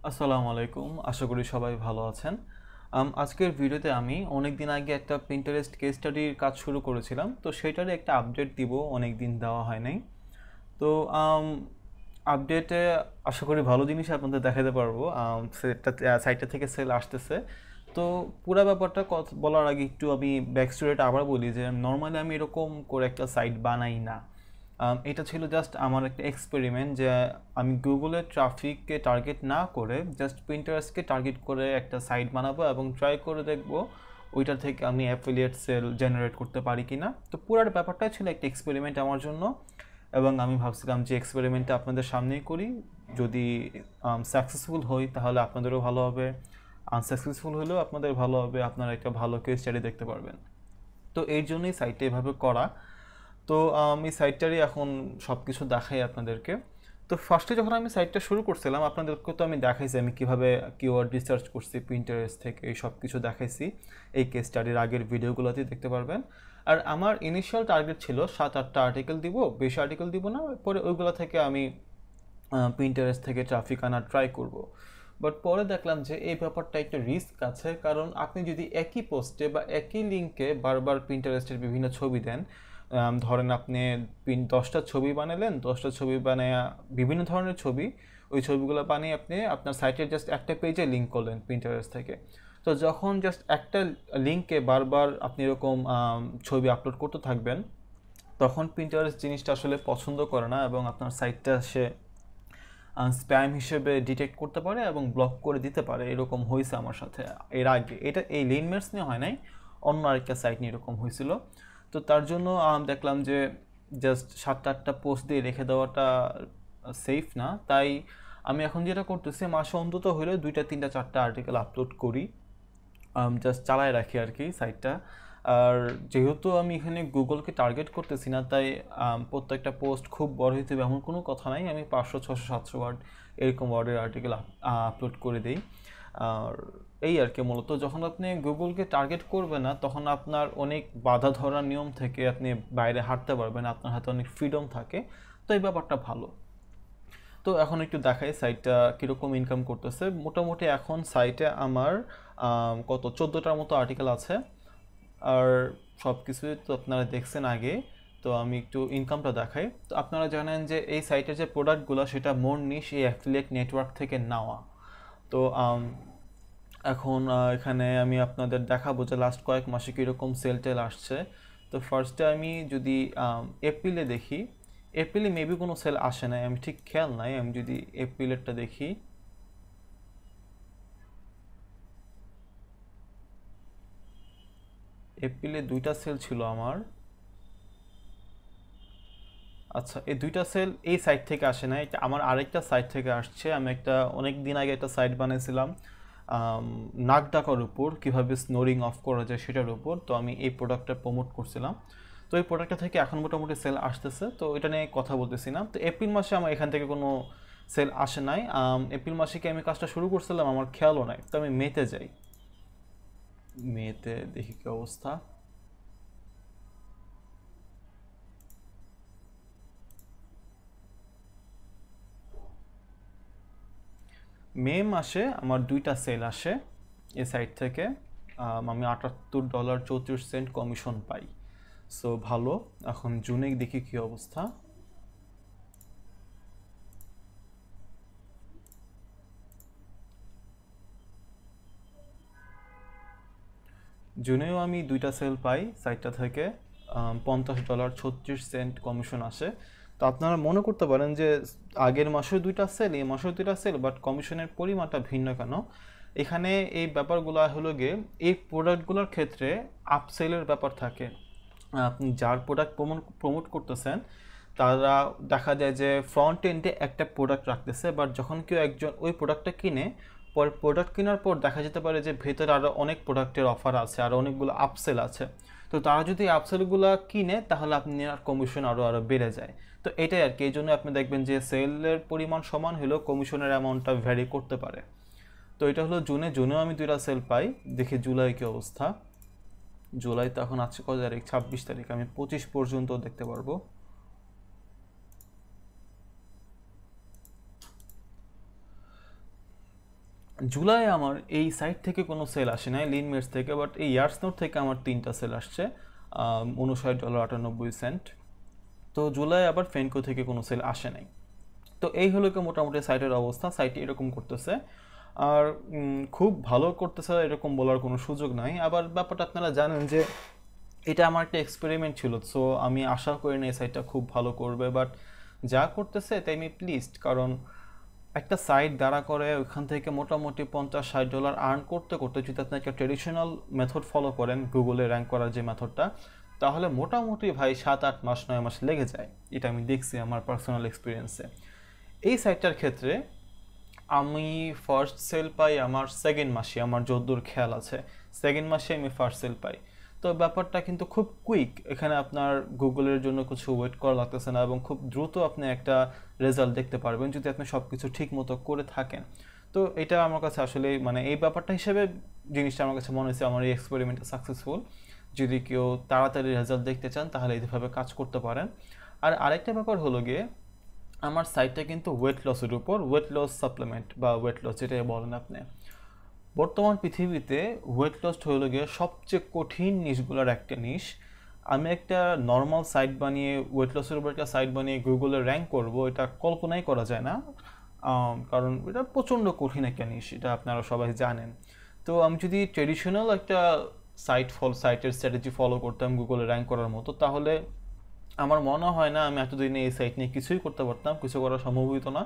আসসালামু আলাইকুম, আশা করি সবাই ভালো আছেন। আজকের ভিডিওতে আমি অনেক দিন আগে একটা পিন্টারেস্ট কেস স্টাডির কাজ শুরু করেছিলাম, তো সেটারই একটা আপডেট দিব। অনেক দিন দেওয়া হয় নাই। তো আপডেটে আশা করি ভালো জিনিস আপনাদের দেখাতে পারবো। সেটটা সাইটটা থেকে সেল আসতেছে। তো পুরো ব্যাপারটা বলার আগে একটু আমি ব্যাক স্টোরিটা আবার বলি যে নর্মালি আমি এরকম করে একটা সাইট বানাই না। এটা ছিল জাস্ট আমার একটা এক্সপেরিমেন্ট যে আমি গুগলের ট্রাফিককে টার্গেট না করে জাস্ট পিন্টারেস্টকে টার্গেট করে একটা সাইট বানাবো এবং ট্রাই করে দেখবো ওইটার থেকে আমি অ্যাফিলিয়েট সেল জেনারেট করতে পারি কি না। তো পুরো ব্যাপারটাই ছিল একটা এক্সপেরিমেন্ট আমার জন্য, এবং আমি ভাবছিলাম যে এক্সপেরিমেন্টটা আপনাদের সামনেই করি। যদি সাকসেসফুল হই তাহলে আপনাদেরও ভালো হবে, আনসাকসেসফুল হলেও আপনাদের ভালো হবে, আপনারা একটা ভালো কেস স্টাডি দেখতে পারবেন। তো এই জন্যই সাইটটা এভাবে করা। তো আমি সাইটটারই এখন সব কিছু দেখাই আপনাদেরকে। তো ফার্স্টে যখন আমি সাইটটা শুরু করছিলাম আপনাদেরকে তো আমি দেখাইছি আমি কিভাবে কিওয়ার্ড রিসার্চ করছি পিন্টারেস্ট থেকে, এই সব কিছু দেখাইছি। এই কেস স্টাডির আগের ভিডিওগুলোতেই দেখতে পারবেন। আর আমার ইনিশিয়াল টার্গেট ছিল 7-8টা আর্টিকেল দিব, বেশি আর্টিকেল দিব না, পরে ওইগুলো থেকে আমি পিন্টারেস্ট থেকে ট্রাফিক আনার ট্রাই করব। বাট পরে দেখলাম যে এই ব্যাপারটা একটা রিস্ক আছে, কারণ আপনি যদি একই পোস্টে বা একই লিঙ্কে বারবার পিন্টারেস্টের বিভিন্ন ছবি দেন, ধরেন আপনি 10টা ছবি বানালেন, 10টা ছবি বানিয়ে বিভিন্ন ধরনের ছবি, ওই ছবিগুলো বানিয়ে আপনি আপনার সাইটের জাস্ট একটা পেজে লিঙ্ক করলেন পিন্টারেস্ট থেকে। তো যখন জাস্ট একটা লিঙ্কে বারবার আপনি এরকম ছবি আপলোড করতে থাকবেন, তখন পিন্টারেস্ট জিনিসটা আসলে পছন্দ করে না এবং আপনার সাইটটা সে স্প্যাম হিসেবে ডিটেক্ট করতে পারে এবং ব্লক করে দিতে পারে। এরকম হয়েছে আমার সাথে এর আগে। এটা এই লিনমেটস নিয়ে হয় নাই, অন্য আরেকটা সাইট নিয়ে এরকম হয়েছিল। তো তার জন্য দেখলাম যে জাস্ট 7-8টা পোস্ট দিয়ে রেখে দেওয়াটা সেফ না। তাই আমি এখন যেটা করতেছি, মাসে অন্তত হলে 2-3-4টা আর্টিকেল আপলোড করি, জাস্ট চালায় রাখি আর কি সাইটটা। আর যেহেতু আমি এখানে গুগলকে টার্গেট করতেছি না, তাই প্রত্যেকটা পোস্ট খুব বড় হইতে হবে এমন কোনো কথা নাই। আমি 500, 600, 700 ওয়ার্ড এরকম ওয়ার্ডের আর্টিকেল আপলোড করে দিই। আর এই আর কি, মূলত যখন আপনি গুগলকে টার্গেট করবে না তখন আপনার অনেক বাধা ধরার নিয়ম থেকে আপনি বাইরে হাঁটতে পারবেন, আপনার হাতে অনেক ফ্রিডম থাকে। তো এই ব্যাপারটা ভালো। তো এখন একটু দেখাই সাইটটা কীরকম ইনকাম করতেছে। মোটামুটি এখন সাইটে আমার কত 14টার মতো আর্টিকেল আছে। আর সব কিছুই তো আপনারা দেখছেন আগে। তো আমি একটু ইনকামটা দেখাই। তো আপনারা জানেন যে এই সাইটের যে প্রোডাক্টগুলো সেটা মোর নিশ এই অ্যাফিলিয়েট নেটওয়ার্ক থেকে নেওয়া। তো এখন এখানে আমি আপনাদের দেখাবো যে লাস্ট কয়েক মাসে কীরকম সেল টেল আসছে। তো ফার্স্টে আমি যদি এপ্রিলে দেখি, এপ্রিলে মেবি কোনো সেল আসে নাই, আমি ঠিক খেয়াল নাই। আমি যদি এপ্রিলেরটা দেখি, এপ্রিলে 2টা সেল ছিল আমার। আচ্ছা, এই 2টা সেল এই সাইট থেকে আসে না, এটা আমার আরেকটা সাইট থেকে আসছে। আমি একটা অনেক দিন আগে একটা সাইট বানিয়েছিলাম নাক ডাকার উপর, কীভাবে স্নোরিং অফ করা যায় সেটার উপর। তো আমি এই প্রোডাক্টটা প্রমোট করছিলাম। তো এই প্রোডাক্টটা থেকে এখন মোটামুটি সেল আসতেছে, তো এটা নিয়ে কথা বলতেছি না। তো এপ্রিল মাসে আমার এখান থেকে কোনো সেল আসে নাই। এপ্রিল মাসে কি আমি কাজটা শুরু করছিলাম আমার খেয়ালও নাই। তো আমি মেতে যাই, মেতে দেখি কি অবস্থা। মে মাসে আমার 2টা সেল আসে এই সাইট থেকে। আমি $78.34 কমিশন পাই। সো ভালো। এখন জুনে দেখি কি অবস্থা। জুনেও আমি 2টা সেল পাই সাইটটা থেকে, $50.36 কমিশন আসে। তো আপনারা মনে করতে পারেন যে আগের মাসেও 2টা সেল, এই মাসেও 2টা সেল, বাট কমিশনের পরিমাণটা ভিন্ন কেন? এখানে এই ব্যাপারগুলো হলো গিয়ে এই প্রোডাক্টগুলোর ক্ষেত্রে আপসেলের ব্যাপার থাকে। আপনি যার প্রোডাক্ট প্রমোট করতেছেন তারা দেখা যায় যে ফ্রন্ট এন্ডে একটা প্রোডাক্ট রাখতেছে, বাট যখন কেউ একজন ওই প্রোডাক্টটা কিনে, পরে প্রোডাক্ট কেনার পর দেখা যেতে পারে যে ভেতরে আরও অনেক প্রোডাক্টের অফার আছে, আরও অনেকগুলো আপসেল আছে। তো তারা যদি আপসেলগুলো কিনে তাহলে আপনার কমিশন আরও বেড়ে যায়। তো এটাই আর কি, এই জন্য আপনি দেখবেন যে সেলের পরিমাণ সমান হলেও কমিশনের অ্যামাউন্টটা ভ্যারি করতে পারে। তো এটা হলো জুনেও আমি 2টা সেল পাই। দেখি জুলাই কি অবস্থা। জুলাই তো এখন আছে কত তারিখ, 26 তারিখ, আমি 25 পর্যন্ত দেখতে পারবো। জুলাই আমার এই সাইট থেকে কোনো সেল আসে নাই লিনমেটস থেকে, বাট এই ইয়ার্সনোর থেকে আমার 3টা সেল আসছে, $59.98। তো জুলাই আবার ফেনকো থেকে কোনো সেল আসে নাই। তো এই হলো কি মোটামুটি সাইটের অবস্থা। সাইটটি এরকম করতেছে, আর খুব ভালো করতেছে এরকম বলার কোনো সুযোগ নাই। আবার ব্যাপারটা আপনারা জানেন যে এটা আমার একটা এক্সপেরিমেন্ট ছিল, সো আমি আশা করি না এই সাইটটা খুব ভালো করবে, বাট যা করতেছে তাই আমি প্লিজড। কারণ একটা সাইট দাঁড়া করে ওইখান থেকে মোটামুটি $50-60 আর্ন করতে করতে যদি আপনি একটা ট্রেডিশনাল মেথড ফলো করেন, গুগলে র্যাঙ্ক করার যে মেথডটা, তাহলে মোটামুটি ভাই 7-8 মাস 9 মাস লেগে যায়। এটা আমি দেখছি আমার পার্সোনাল এক্সপিরিয়েন্সে। এই সাইটটার ক্ষেত্রে আমি ফার্স্ট সেল পাই আমার সেকেন্ড মাসে, আমার যদ্দূর খেয়াল আছে সেকেন্ড মাসে আমি ফার্স্ট সেল পাই। তো ব্যাপারটা কিন্তু খুব কুইক, এখানে আপনার গুগলের জন্য কিছু ওয়েট করা লাগতেছে না এবং খুব দ্রুত আপনি একটা রেজাল্ট দেখতে পারবেন যদি আপনি সব কিছু ঠিক মতো করে থাকেন। তো এটা আমার কাছে আসলে মানে এই ব্যাপারটা হিসেবে জিনিসটা আমার কাছে মনে হয়েছে আমার এই এক্সপেরিমেন্টটা সাকসেসফুল। যদি কেউ তাড়াতাড়ি রেজাল্ট দেখতে চান তাহলে এইভাবে কাজ করতে পারেন। আর আরেকটা ব্যাপার হলো গিয়ে আমার সাইটটা কিন্তু ওয়েট লসের উপর, ওয়েট লস সাপ্লিমেন্ট বা ওয়েট লস যেটাই বলেন আপনি। বর্তমান পৃথিবীতে ওয়েট লস হলো গিয়ে সবচেয়ে কঠিন নিশগুলোর একটা নিশ। আমি একটা নর্মাল সাইট বানিয়ে ওয়েট লসের উপর একটা সাইট বানিয়ে গুগলে র্যাঙ্ক করব, এটা কল্পনাই করা যায় না। কারণ এটা প্রচণ্ড কঠিন একটা নিশ, এটা আপনারা সবাই জানেন। তো আমি যদি ট্রেডিশনাল একটা সাইটের স্ট্র্যাটেজি ফলো করতাম গুগলে র্যাঙ্ক করার মতো, তাহলে আমার মনে হয় না আমি এতদিনে এই সাইট নিয়ে কিছুই করতে পারতাম, কিছু করা সম্ভব হতো না।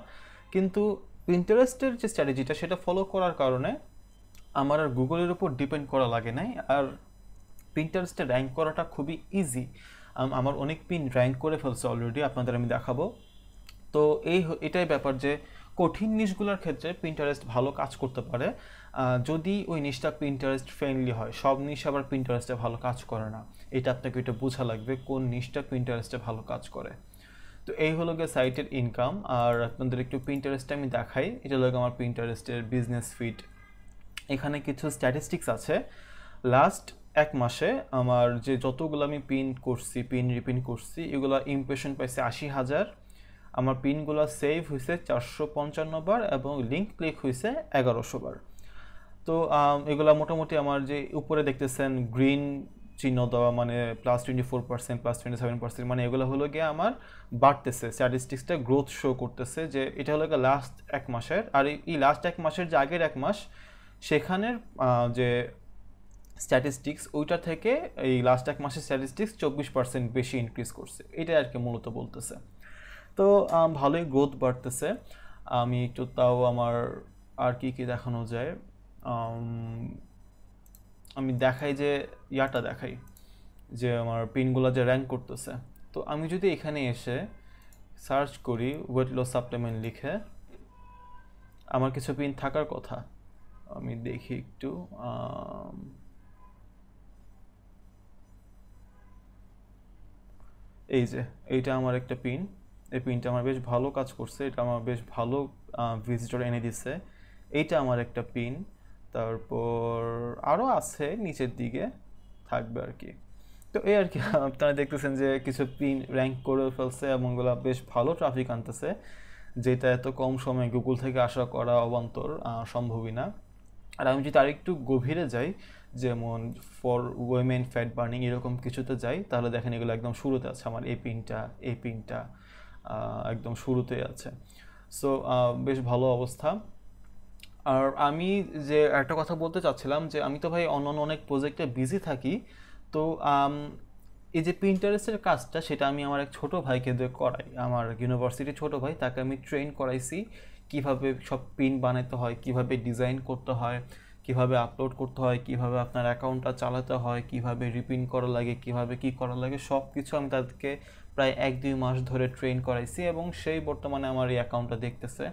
কিন্তু পিন্টারেস্টের যে স্ট্র্যাটেজিটা সেটা ফলো করার কারণে আমার আর গুগলের উপর ডিপেন্ড করা লাগে নাই। আর পিন্টারেস্টে র্যাঙ্ক করাটা খুবই ইজি। আমার অনেক পিন র্যাঙ্ক করে ফেলছে অলরেডি, আপনাদের আমি দেখাবো। তো এটাই ব্যাপার যে কঠিন নিশগুলোর ক্ষেত্রে পিন্টারেস্ট ভালো কাজ করতে পারে যদি ওই নিশটা পিন্টারেস্ট ফ্রেন্ডলি হয়। সব নিশ আবার পিন্টারেস্টে ভালো কাজ করে না, এটা আপনাকে এটা বোঝা লাগবে কোন নিশটা পিন্টারেস্টে ভালো কাজ করে। তো এই হলো গিয়ে সাইটের ইনকাম। আর আপনাদের একটু পিন্টারেস্টে আমি দেখাই, এটা হলো আমার পিন্টারেস্টের বিজনেস ফিড। এখানে কিছু স্ট্যাটিস্টিক্স আছে। লাস্ট 1 মাসে আমার যে যতগুলো আমি পিন করছি, পিন রিপিন করছি, এগুলো ইমপ্রেশন পাইছে 80,000। আমার পিনগুলো সেভ হয়েছে 455 বার এবং লিঙ্ক ক্লিক হয়েছে 1100 বার। তো এগুলো মোটামুটি আমার যে উপরে দেখতেছেন গ্রিন চিহ্ন দেওয়া মানে +24%, +27%, মানে এগুলো হলো গিয়ে আমার বাড়তেছে, স্ট্যাটিস্টিক্সটা গ্রোথ শো করতেছে যে এটা হলো গিয়ে লাস্ট 1 মাসের। আর এই লাস্ট 1 মাসের যে আগের 1 মাস সেখানের যে স্ট্যাটিস্টিক্স ওইটা থেকে এই লাস্ট 1 মাসের স্ট্যাটিস্টিক্স 24% বেশি ইনক্রিজ করছে, এটাই আর কি মূলত বলতেছে। তো ভালোই গ্রোথ বাড়তেছে। আমি একটু তাও আমার আর কি কি দেখানো যায় আমি দেখাই, যে ইয়াটা দেখাই যে আমার পিনগুলো যে র্যাঙ্ক করতেছে। তো আমি যদি এখানে এসে সার্চ করি ওয়েট লস সাপ্লিমেন্ট লিখে, আমার কিছু পিন থাকার কথা, আমি দেখি একটু। এই যে এইটা আমার একটা পিন, এই পিনটা আমার বেশ ভালো কাজ করছে, এটা আমার বেশ ভালো ভিজিটর এনে দিচ্ছে। এইটা আমার একটা পিন, তারপর আরও আছে নিচের দিকে থাকবে আর কি। তো এই আর কি আপনারা দেখতেছেন যে কিছু পিন র্যাঙ্ক করে ফেলছে এবং ওগুলো বেশ ভালো ট্রাফিক আনতেছে, যেটা এত কম সময়ে গুগল থেকে আশা করা অবান্তর সম্ভবই না। আর আমি যদি আরেকটু গভীরে যাই, যেমন ফর উইমেন ফ্যাট বার্নিং এরকম কিছুতে যাই, তাহলে দেখেন এগুলো একদম শুরুতে আছে, আমার এই পিনটা একদম শুরুতে আছে। সো বেশ ভালো অবস্থা। আর আমি যে একটা কথা বলতে চাচ্ছিলাম যে আমি তো ভাই অন্য অনেক প্রজেক্টে বিজি থাকি। তো এই যে পিন্টারেস্টের কাজটা সেটা আমি আমার এক ছোট ভাইকে দিয়ে করাই, আমার ইউনিভার্সিটির ছোট ভাই, তাকে আমি ট্রেন করাইছি কিভাবে সব পিন বানাতে হয়, কিভাবে ডিজাইন করতে হয়, কিভাবে আপলোড করতে হয়, কিভাবে আপনার অ্যাকাউন্টটা চালাতে হয়, কিভাবে রিপিন করা লাগে, কিভাবে কি করা লাগে, সব কিছু আমি তাদেরকে প্রায় 1-2 মাস ধরে ট্রেন করাইছি এবং সেই বর্তমানে আমার এই অ্যাকাউন্টটা দেখতেছে,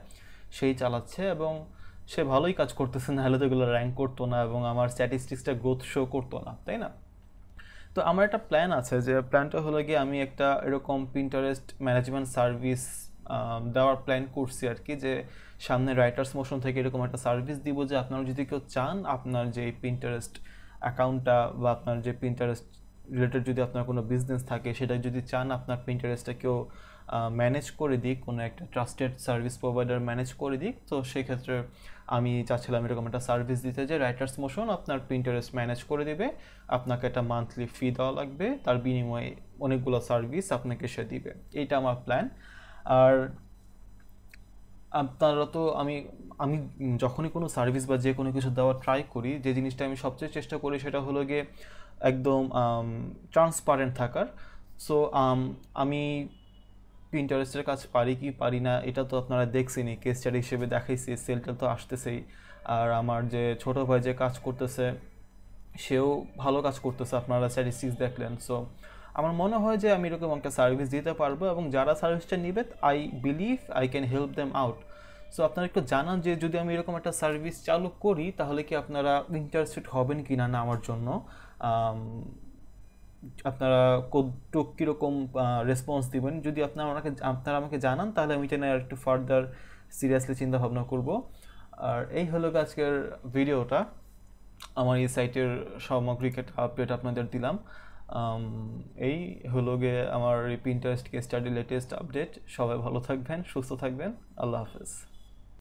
সেই চালাচ্ছে এবং সে ভালোই কাজ করতেছে, না হলে তো এগুলো র্যাঙ্ক করতো না এবং আমার স্ট্যাটিস্টিক্সটা গ্রোথ শো করতো না, তাই না? তো আমার একটা প্ল্যান আছে, যে প্ল্যানটা হলো গিয়ে আমি একটা এরকম পিন্টারেস্ট ম্যানেজমেন্ট সার্ভিস দেওয়ার প্ল্যান করছি আর কি, যে সামনে রাইটার্স মোশন থেকে এরকম একটা সার্ভিস দিব, যে আপনারা যদি কেউ চান আপনার যে পিন্টারেস্ট অ্যাকাউন্টটা বা আপনার যে পিন্টারেস্ট রিলেটেড যদি আপনার কোনো বিজনেস থাকে সেটা যদি চান আপনার পিন্টারেস্টটা কেউ ম্যানেজ করে দিক, কোনো একটা ট্রাস্টেড সার্ভিস প্রোভাইডার ম্যানেজ করে দিক। তো সেই ক্ষেত্রে আমি চাচ্ছিলাম এরকম একটা সার্ভিস দিতে, যে রাইটার্স মোশন আপনার পিন্টারেস্ট ম্যানেজ করে দেবে, আপনাকে একটা মান্থলি ফি দেওয়া লাগবে, তার বিনিময়ে অনেকগুলো সার্ভিস আপনাকে সে দিবে। এইটা আমার প্ল্যান। আর আপনারা তো আমি আমি যখনই কোনো সার্ভিস বা যে কোনো কিছু দেওয়ার ট্রাই করি, যে জিনিসটা আমি সবচেয়ে চেষ্টা করি সেটা হলো গিয়ে একদম ট্রান্সপারেন্ট থাকার। সো আমি পিন্টারেস্টের কাজ পারি কি পারি না এটা তো আপনারা দেখছেনই, কেস স্টাডি হিসেবে দেখাইছি, সেলটা তো আসতেছেই। আর আমার যে ছোট ভাই যে কাজ করতেছে সেও ভালো কাজ করতেছে, আপনারা স্ট্যাটিস্টিক্স দেখলেন। সো আমার মনে হয় যে আমি এরকম একটা সার্ভিস দিতে পারবো, এবং যারা সার্ভিসটা নিবে I believe I can help them out. So আপনারা একটু জানান যে যদি আমি এরকম একটা সার্ভিস চালু করি তাহলে কি আপনারা ইন্টারেস্টেড হবেন কি না নেওয়ার জন্য। আপনারা কতটুক কীরকম রেসপন্স দিবেন, যদি আপনারা আমাকে জানান তাহলে আমি এটা নিয়ে আর একটু ফার্দার সিরিয়াসলি চিন্তা ভাবনা করব। আর এই হলো আজকের ভিডিওটা, আমার এই সাইটের সামগ্রিক একটা আপডেট আপনাদের দিলাম। এই হলো গিয়ে আমার এই Pinterest case study latest update. সবাই ভালো থাকবেন, সুস্থ থাকবেন। আল্লাহ হাফেজ।